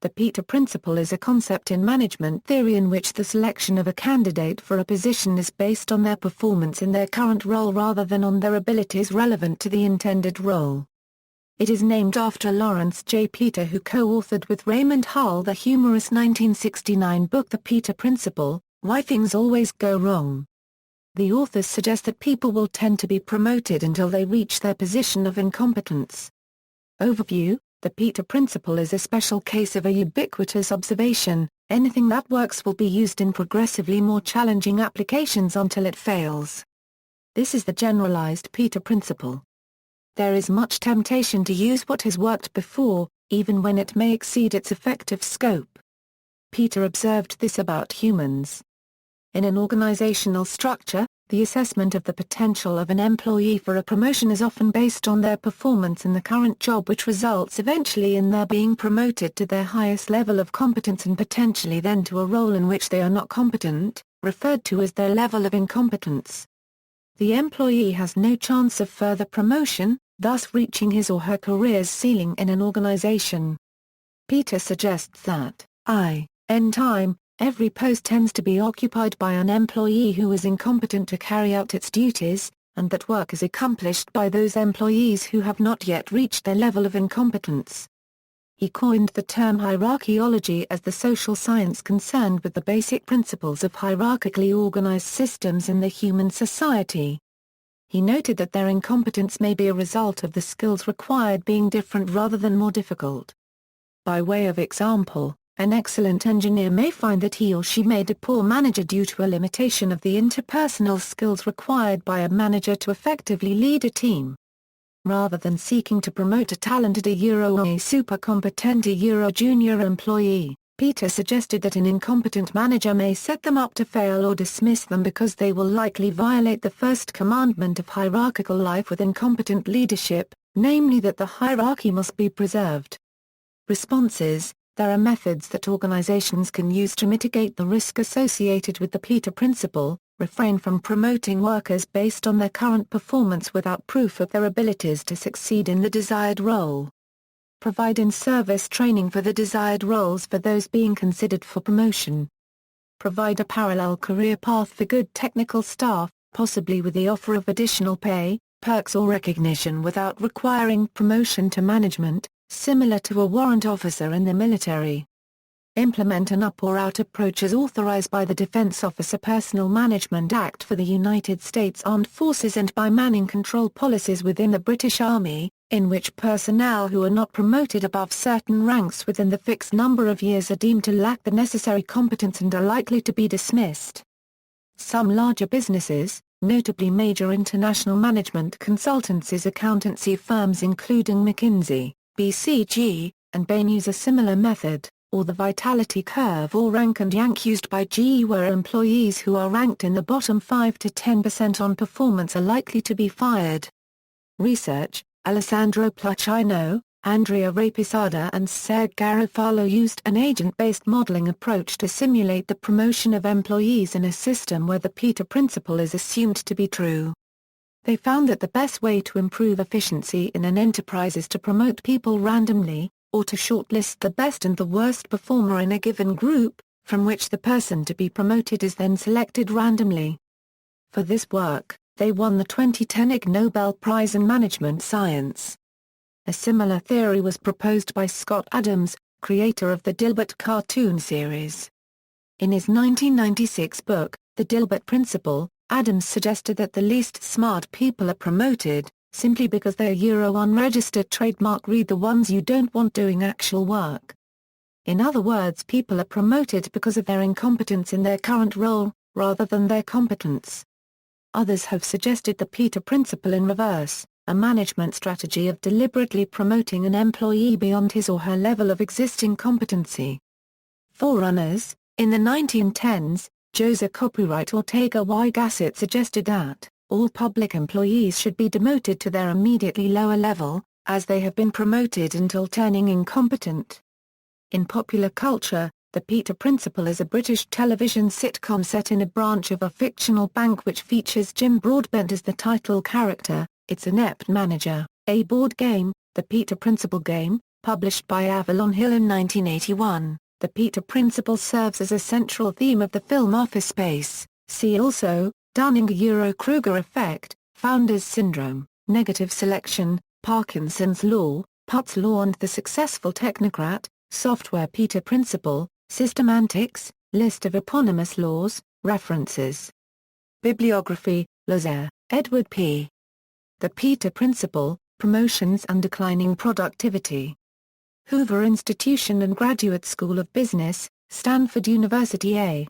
The Peter Principle is a concept in management theory in which the selection of a candidate for a position is based on their performance in their current role rather than on their abilities relevant to the intended role. It is named after Laurence J. Peter, who co-authored with Raymond Hull the humorous 1969 book The Peter Principle, Why Things Always Go Wrong. The authors suggest that people will tend to be promoted until they reach their position of incompetence. Overview: the Peter Principle is a special case of a ubiquitous observation: anything that works will be used in progressively more challenging applications until it fails. This is the generalized Peter Principle. There is much temptation to use what has worked before, even when it may exceed its effective scope. Peter observed this about humans. In an organizational structure, the assessment of the potential of an employee for a promotion is often based on their performance in the current job, which results eventually in their being promoted to their highest level of competence and potentially then to a role in which they are not competent, referred to as their level of incompetence. The employee has no chance of further promotion, thus reaching his or her career's ceiling in an organization. Peter suggests that, in time, every post tends to be occupied by an employee who is incompetent to carry out its duties, and that work is accomplished by those employees who have not yet reached their level of incompetence. He coined the term hierarchiology as the social science concerned with the basic principles of hierarchically organized systems in the human society. He noted that their incompetence may be a result of the skills required being different rather than more difficult. By way of example, an excellent engineer may find that he or she made a poor manager due to a limitation of the interpersonal skills required by a manager to effectively lead a team. Rather than seeking to promote a talented or a super competent junior employee, Peter suggested that an incompetent manager may set them up to fail or dismiss them because they will likely violate the first commandment of hierarchical life with incompetent leadership, namely that the hierarchy must be preserved. Responses: there are methods that organizations can use to mitigate the risk associated with the Peter Principle: refrain from promoting workers based on their current performance without proof of their abilities to succeed in the desired role. Provide in-service training for the desired roles for those being considered for promotion. Provide a parallel career path for good technical staff, possibly with the offer of additional pay, perks or recognition without requiring promotion to management, similar to a warrant officer in the military. Implement an up or out approach as authorized by the Defense Officer Personnel Management Act for the United States Armed Forces and by manning control policies within the British Army, in which personnel who are not promoted above certain ranks within the fixed number of years are deemed to lack the necessary competence and are likely to be dismissed. Some larger businesses, notably major international management consultancies, accountancy firms including McKinsey, BCG, and Bain, use a similar method, or the vitality curve or rank and yank used by GE, where employees who are ranked in the bottom 5 to 10% on performance are likely to be fired. Research: Alessandro Pluchino, Andrea Rapisada and Serge Garofalo used an agent-based modeling approach to simulate the promotion of employees in a system where the Peter Principle is assumed to be true. They found that the best way to improve efficiency in an enterprise is to promote people randomly, or to shortlist the best and the worst performer in a given group, from which the person to be promoted is then selected randomly. For this work, they won the 2010 Ig Nobel Prize in Management Science. A similar theory was proposed by Scott Adams, creator of the Dilbert cartoon series. In his 1996 book, The Dilbert Principle, Adams suggested that the least smart people are promoted, simply because they're unregistered trademark. Read the ones you don't want doing actual work. In other words, people are promoted because of their incompetence in their current role, rather than their competence. Others have suggested the Peter Principle in reverse, a management strategy of deliberately promoting an employee beyond his or her level of existing competency. Forerunners: in the 1910s, José Copyright Ortega y Gasset suggested that all public employees should be demoted to their immediately lower level, as they have been promoted until turning incompetent. In popular culture, The Peter Principle is a British television sitcom set in a branch of a fictional bank which features Jim Broadbent as the title character. Its inept manager, a board game, The Peter Principle Game, published by Avalon Hill in 1981. The Peter Principle serves as a central theme of the film Office Space. See also, Dunning-Kruger effect, Founders Syndrome, Negative Selection, Parkinson's Law, Putt's Law and the Successful Technocrat, Software Peter Principle, Systemantics, List of eponymous laws, references. Bibliography, Laurence, Edward P. The Peter Principle, Promotions and Declining Productivity. Hoover Institution and Graduate School of Business, Stanford University A.